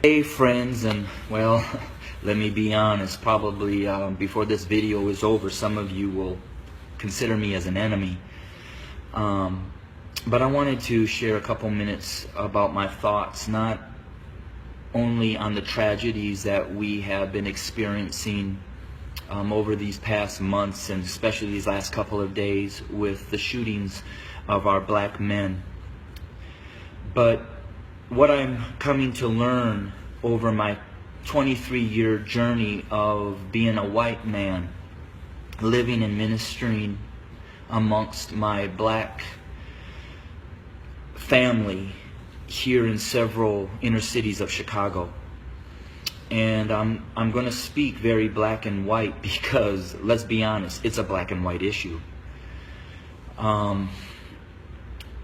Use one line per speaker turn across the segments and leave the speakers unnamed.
Hey friends, and well, let me be honest, probably before this video is over, some of you will consider me as an enemy. But I wanted to share a couple minutes about my thoughts, not only on the tragedies that we have been experiencing over these past months, and especially these last couple of days with the shootings of our black men, but what I'm coming to learn over my 23-year journey of being a white man, living and ministering amongst my black family here in several inner cities of Chicago. And I'm going to speak very black and white because, let's be honest, it's a black and white issue.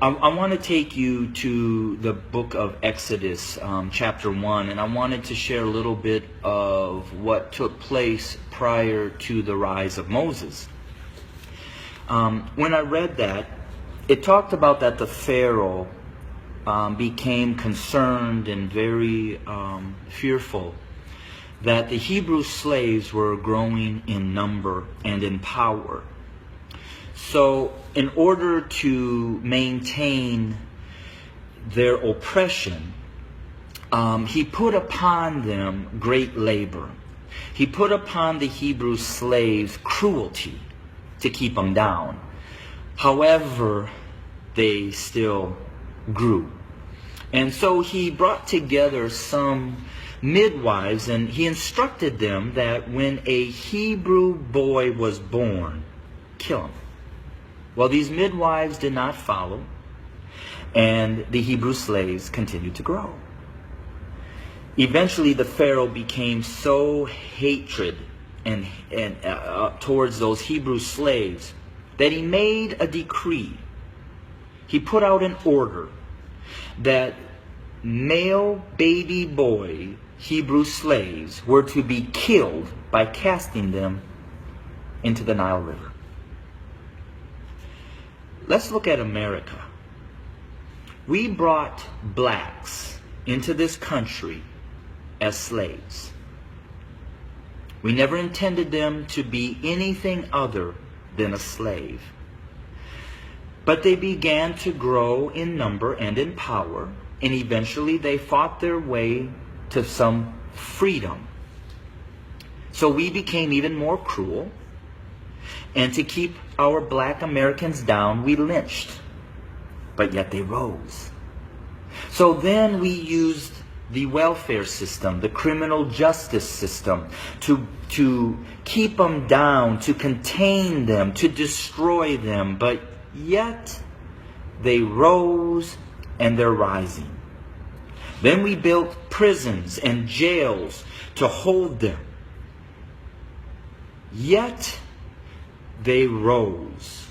I want to take you to the book of Exodus, chapter 1, and I wanted to share a little bit of what took place prior to the rise of Moses. When I read that, it talked about that the Pharaoh became concerned and very fearful that the Hebrew slaves were growing in number and in power. So in order to maintain their oppression, he put upon them great labor. He put upon the Hebrew slaves cruelty to keep them down. However, they still grew. And so he brought together some midwives, and he instructed them that when a Hebrew boy was born, kill him. Well, these midwives did not follow, and the Hebrew slaves continued to grow. Eventually, the Pharaoh became so hatred and towards those Hebrew slaves that he made a decree. He put out an order that male baby boy Hebrew slaves were to be killed by casting them into the Nile River. Let's look at America. We brought blacks into this country as slaves. We never intended them to be anything other than a slave. But they began to grow in number and in power, and eventually they fought their way to some freedom. So we became even more cruel. And to keep our black Americans down, we lynched. But yet they rose. So then we used the welfare system, the criminal justice system, to keep them down, to contain them, to destroy them. But yet they rose, and they're rising. Then we built prisons and jails to hold them. Yet they rose.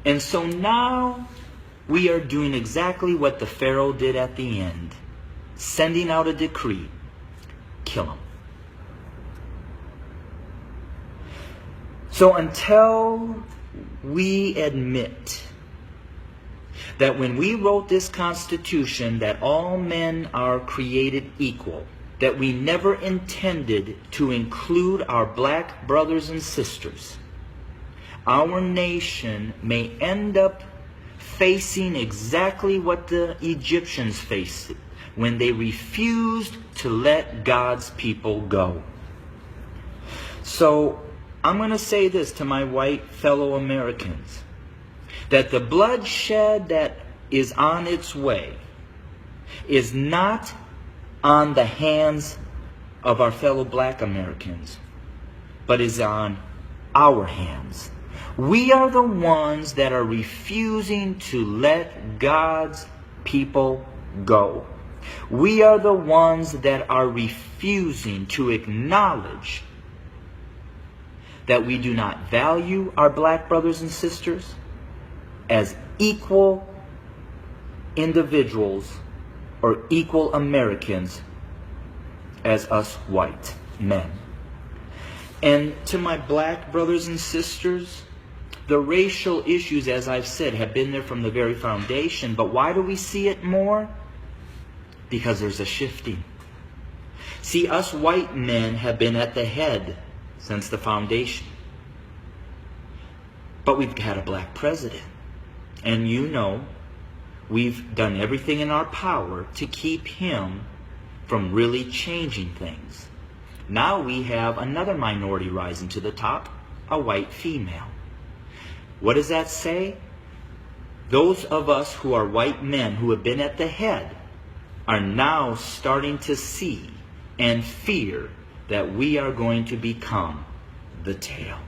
And so now we are doing exactly what the Pharaoh did at the end, sending out a decree: kill them. So until we admit that when we wrote this Constitution that all men are created equal, that we never intended to include our black brothers and sisters, our nation may end up facing exactly what the Egyptians faced when they refused to let God's people go. So I'm going to say this to my white fellow Americans, that the bloodshed that is on its way is not on the hands of our fellow black Americans, but is on our hands. We are the ones that are refusing to let God's people go. We are the ones that are refusing to acknowledge that we do not value our black brothers and sisters as equal individuals or equal Americans as us white men. And to my black brothers and sisters, the racial issues, as I've said, have been there from the very foundation. But why do we see it more? Because there's a shifting. See, us white men have been at the head since the foundation. But we've had a black president. And you know, we've done everything in our power to keep him from really changing things. Now we have another minority rising to the top, a white female. What does that say? Those of us who are white men who have been at the head are now starting to see and fear that we are going to become the tail.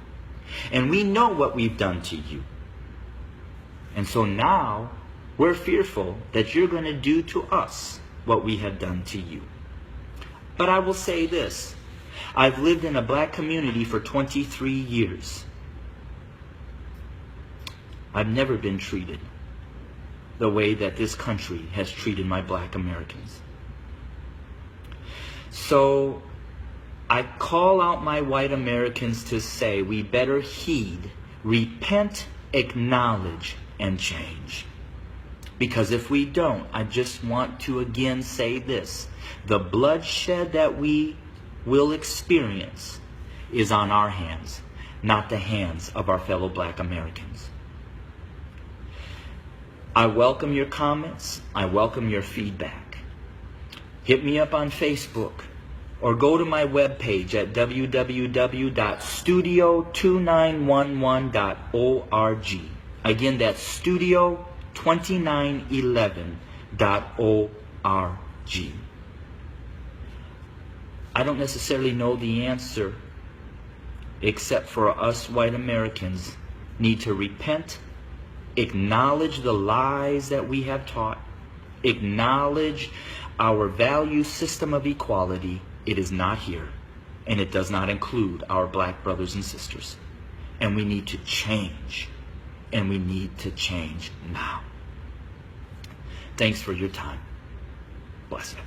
And we know what we've done to you. And so now we're fearful that you're going to do to us what we have done to you. But I will say this. I've lived in a black community for 23 years. I've never been treated the way that this country has treated my black Americans. So I call out my white Americans to say we better heed, repent, acknowledge, and change. Because if we don't, I just want to again say this. The bloodshed that we will experience is on our hands, not the hands of our fellow black Americans. I welcome your comments. I welcome your feedback. Hit me up on Facebook or go to my webpage at www.studio2911.org. Again, that's studio2911.org. I don't necessarily know the answer, except for us white Americans need to repent, acknowledge the lies that we have taught, acknowledge our value system of equality. It is not here, and it does not include our black brothers and sisters. And we need to change, and we need to change now. Thanks for your time. Bless you.